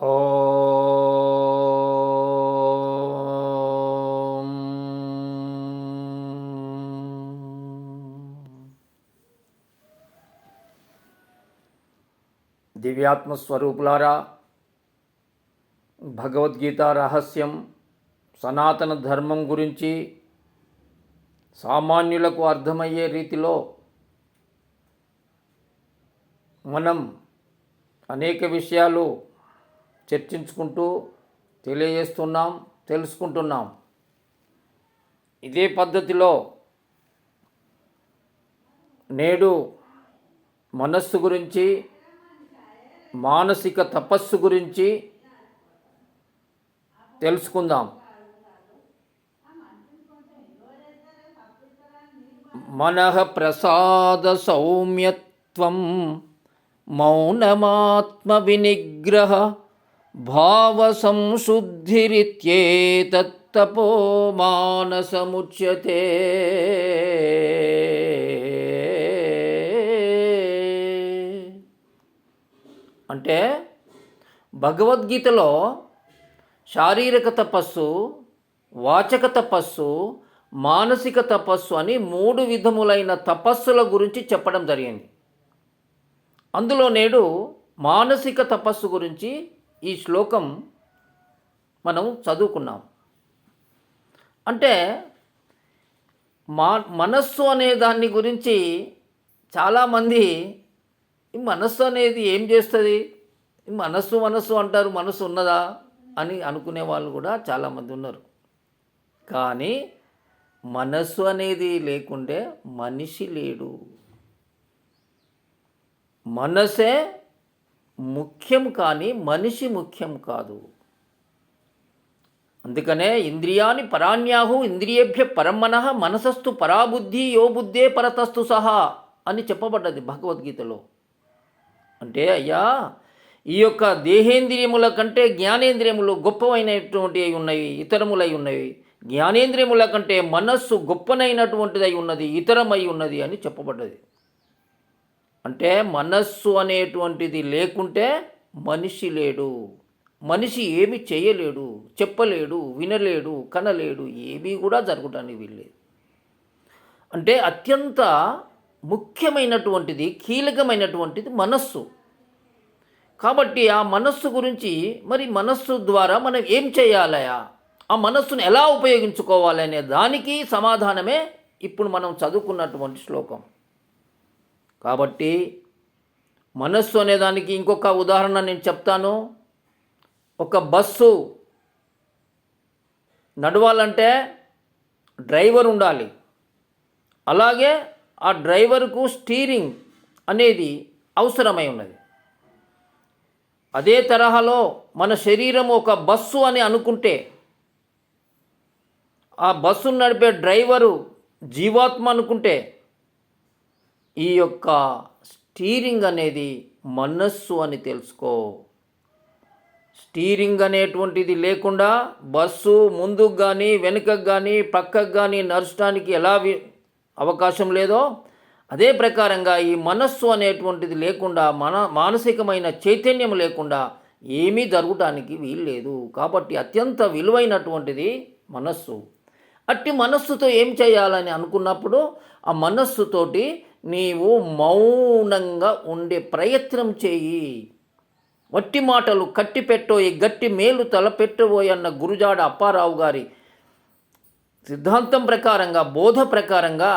ఓం దివ్యాత్మస్వరూపులారా, భగవద్గీత రహస్యం సనాతన ధర్మం గురించి సామాన్యులకు అర్థమయ్యే రీతిలో మనం అనేక విషయాలు చర్చించుకుంటూ తెలియజేస్తున్నాం, తెలుసుకుంటున్నాం. ఇదే పద్ధతిలో నేడు మనస్సు గురించి, మానసిక తపస్సు గురించి తెలుసుకుందాం. మనః ప్రసాద సౌమ్యత్వం మౌనమాత్మ వినిగ్రహ భావ సంశుద్ధిరిత్యేతత్తపో మానసముచ్యతే. అంటే భగవద్గీతలో శారీరక తపస్సు, వాచక తపస్సు, మానసిక తపస్సు అని 3 విధములైన తపస్సుల గురించి చెప్పడం జరిగింది. అందులో నేడు మానసిక తపస్సు గురించి ఈ శ్లోకం మనం చదువుకున్నాం. అంటే మనస్సు అనే దాన్ని గురించి చాలామంది ఈ మనస్సు అనేది ఏం చేస్తుంది, మనస్సు అంటారు, మనస్సు ఉన్నదా అని అనుకునే వాళ్ళు కూడా చాలామంది ఉన్నారు. కానీ మనస్సు అనేది లేకుంటే మనిషి లేడు. మనసే ముఖ్యం కానీ మనిషి ముఖ్యం కాదు. అందుకనే ఇంద్రియాని పరాణ్యాహు ఇంద్రియేభ్య పరమనః మనసస్తు పరాబుద్ధి యో బుద్ధే పరతస్తు సహా అని చెప్పబడ్డది భగవద్గీతలో. అంటే అయ్యా, ఈ యొక్క దేహేంద్రియముల కంటే జ్ఞానేంద్రియములు గొప్పవైనటువంటి అయి ఉన్నవి, ఇతరములై ఉన్నవి. జ్ఞానేంద్రియముల కంటే మనస్సు గొప్పనైనటువంటిది అయి ఉన్నది, ఇతరమై ఉన్నది అని చెప్పబడ్డది. అంటే మనస్సు అనేటువంటిది లేకుంటే మనిషి లేడు. మనిషి ఏమి చేయలేడు, చెప్పలేడు, వినలేడు, కనలేడు, ఏమీ కూడా జరగడానికి వీల్లేదు. అంటే అత్యంత ముఖ్యమైనటువంటిది, కీలకమైనటువంటిది మనస్సు. కాబట్టి ఆ మనస్సు గురించి, మరి మనస్సు ద్వారా మనం ఏం చేయాలయా, ఆ మనస్సును ఎలా ఉపయోగించుకోవాలి అనే దానికి సమాధానమే ఇప్పుడు మనం చదువుకున్నటువంటి శ్లోకం. కాబట్టి మనస్సు అనేదానికి ఇంకొక ఉదాహరణ నేను చెప్తాను. ఒక బస్సు నడవాలంటే డ్రైవర్ ఉండాలి. అలాగే ఆ డ్రైవర్కు స్టీరింగ్ అనేది అవసరమై ఉన్నది. అదే తరహాలో మన శరీరం ఒక బస్సు అని అనుకుంటే, ఆ బస్సును నడిపే డ్రైవరు జీవాత్మ అనుకుంటే, ఈ యొక్క స్టీరింగ్ అనేది మనస్సు అని తెలుసుకో. స్టీరింగ్ అనేటువంటిది లేకుండా బస్సు ముందుకు కానీ, వెనుకకు కానీ, పక్కకు కానీ నడచడానికి ఎలా అవకాశం లేదో, అదే ప్రకారంగా ఈ మనస్సు అనేటువంటిది లేకుండా, మానసికమైన చైతన్యం లేకుండా ఏమీ జరగటానికి వీల్లేదు. కాబట్టి అత్యంత విలువైనటువంటిది మనస్సు. అట్టి మనస్సుతో ఏం చేయాలని అనుకున్నప్పుడు, ఆ మనస్సుతోటి నీవు మౌనంగా ఉండే ప్రయత్నం చేయి. వట్టి మాటలు కట్టిపెట్టోయి, గట్టి మేలు తలపెట్టబోయన్న గురుజాడ అప్పారావు గారి సిద్ధాంతం ప్రకారంగా, బోధ ప్రకారంగా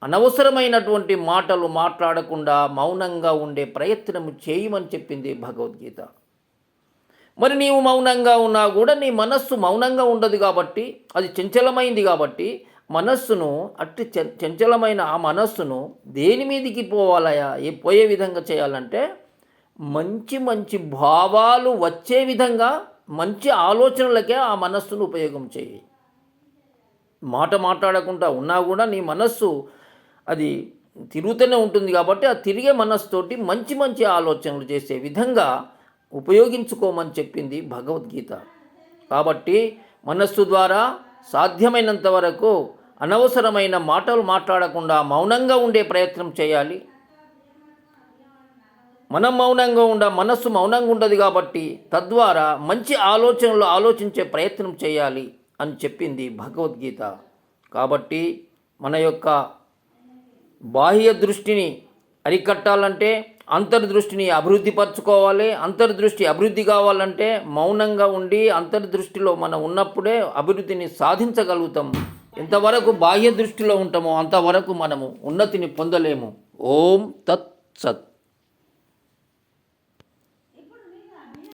అనవసరమైనటువంటి మాటలు మాట్లాడకుండా మౌనంగా ఉండే ప్రయత్నం చేయమని చెప్పింది భగవద్గీత. మరి నీవు మౌనంగా ఉన్నా కూడా నీ మనస్సు మౌనంగా ఉండదు. కాబట్టి అది చంచలమైంది. కాబట్టి మనస్సును, అట్టి చంచలమైన ఆ మనస్సును దేని మీదికి పోవాలయా, పోయే విధంగా చేయాలంటే మంచి మంచి భావాలు వచ్చే విధంగా, మంచి ఆలోచనలకే ఆ మనస్సును ఉపయోగం చేయి. మాట్లాడకుండా ఉన్నా కూడా నీ మనస్సు అది తిరుగుతూనే ఉంటుంది. కాబట్టి ఆ తిరిగే మనస్సుతోటి మంచి మంచి ఆలోచనలు చేసే విధంగా ఉపయోగించుకోమని చెప్పింది భగవద్గీత. కాబట్టి మనస్సు ద్వారా సాధ్యమైనంత వరకు అనవసరమైన మాటలు మాట్లాడకుండా మౌనంగా ఉండే ప్రయత్నం చేయాలి. మనం మౌనంగా మనస్సు మౌనంగా ఉండదు కాబట్టి తద్వారా మంచి ఆలోచనలు ఆలోచించే ప్రయత్నం చేయాలి అని చెప్పింది భగవద్గీత. కాబట్టి మన యొక్క బాహ్య దృష్టిని అరికట్టాలంటే అంతర్దృష్టిని అభివృద్ధిపరచుకోవాలి. అంతర్దృష్టి అభివృద్ధి కావాలంటే మౌనంగా ఉండి అంతర్దృష్టిలో మనం ఉన్నప్పుడే అభివృద్ధిని సాధించగలుగుతాం. ఎంతవరకు బాహ్య దృష్టిలో ఉంటామో అంతవరకు మనము ఉన్నతిని పొందలేము. ఓం తత్ సత్.